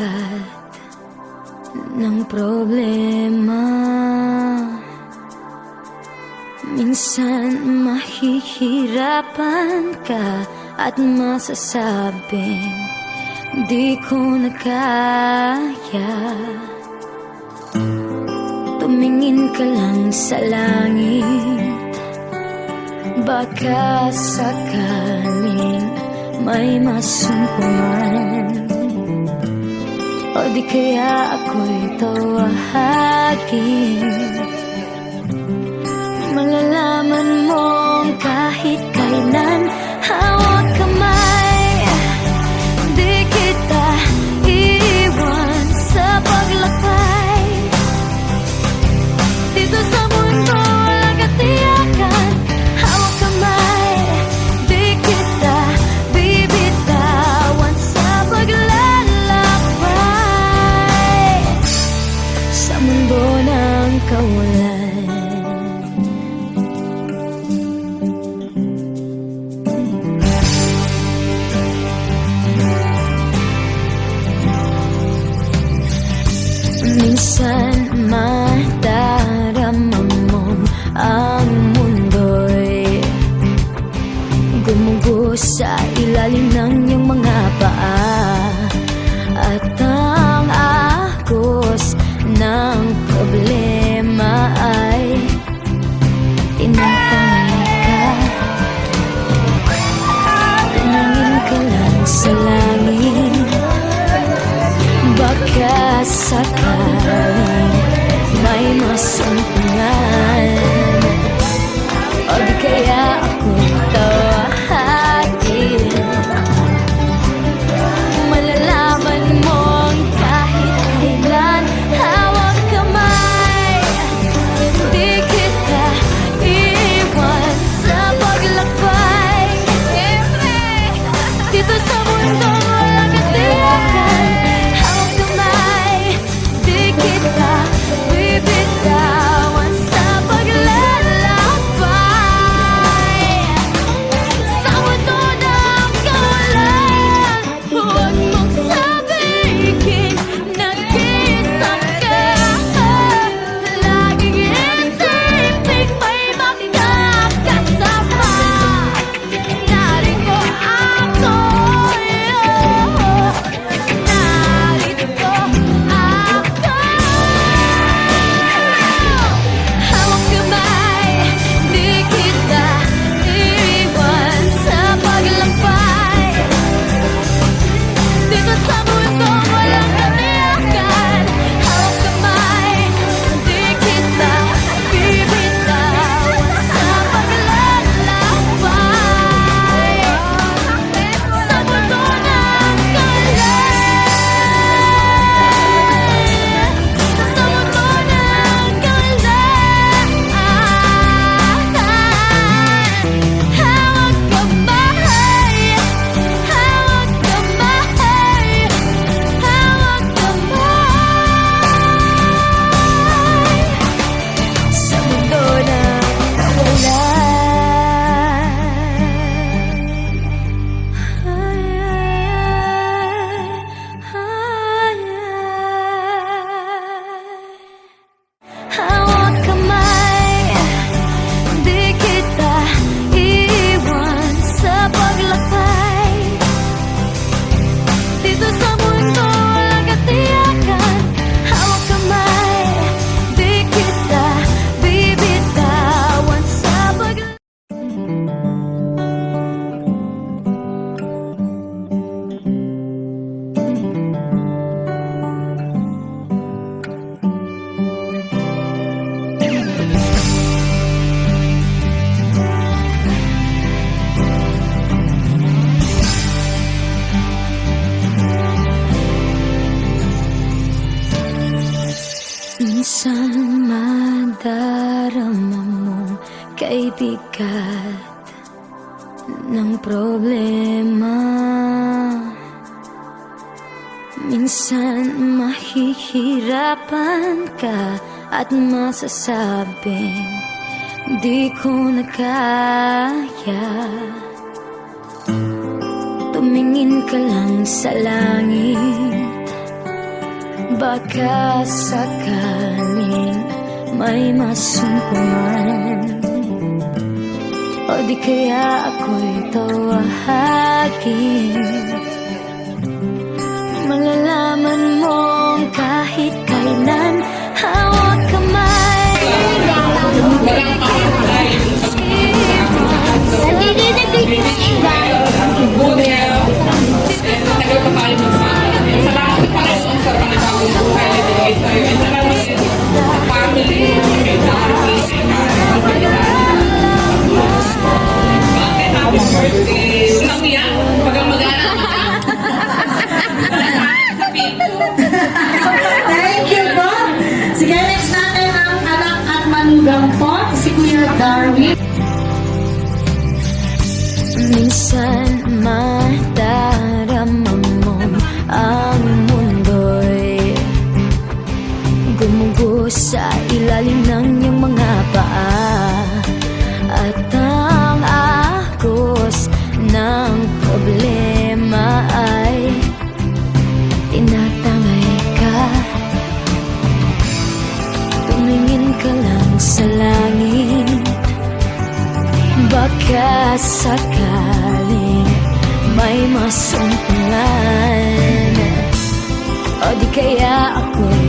bigat ng problema. Minsan mahihirapan ka at masasabing di ko na kaya. Tumingin ka lang sa langit, baka sakaling may masumpuman. O di kaya ako'y tawagin. Malalaman mong kahit kailan hawak kamay, di kita iiwan sa paglakbay. Dito sa mundo walang katiyakan, hawak kamay, di kita bibitawan sa paglalakbay. Sa mundo ng kawalan, minsan madarama mong ang mundo'y gumugo sa ilalim ng iyong mga paa, at ang agos ng problema ay tinatangay ka. Tumingin ka lang sa langit, baka sakaling may masumpungan. O di kaya ako tawagin. Malalaman mong kahit kailan hawak kamay, di kita iwan sa paglakbay. Dito sa mundo walang katiyakan, hawak kamay, di kita bibitawan sa paglalakbay. Sa mundo ng kawalan, huwag mong sabihin nag-iisa ka. Laging isipin may makakasama. Narito ako, narito ako. Hawak kamay, di kita iwan sa paglakbay. Dito sa mundo walang katiyakan, hawak kamay, di kita bibitawan sa paglalakbay. Sa mundo ng kawalan, sa mundo ng kawalan, hawak kamay, hawak kamay, hawak kamay. Sa mundo ng hawak kamay, di kita iiwan sa paglakbay. Dito sa mundo walang katiyakan, hawak kamay, di kita bibitawan sa paglakbay. Minsan madarama mong kay bigat ng problema. Minsan mahihirapan ka at masasabing di ko na kaya. Tumingin ka lang sa langit, Baka sakaling may masumpungan, o di kaya ako'y tawagin. Malalaman mong kahit kailan hawak kamay. Thank you po. Sige, next natin ang anak at manugang po, si Kuya Darwin. Minsan madarama mong ang mundo'y gumugos sa ilalim ng iyong mga paa, at ang agos ng problema ay tinatangay ka. Tumingin ka lang sa langit, baka sakaling may masumpungan, o di kaya ako'y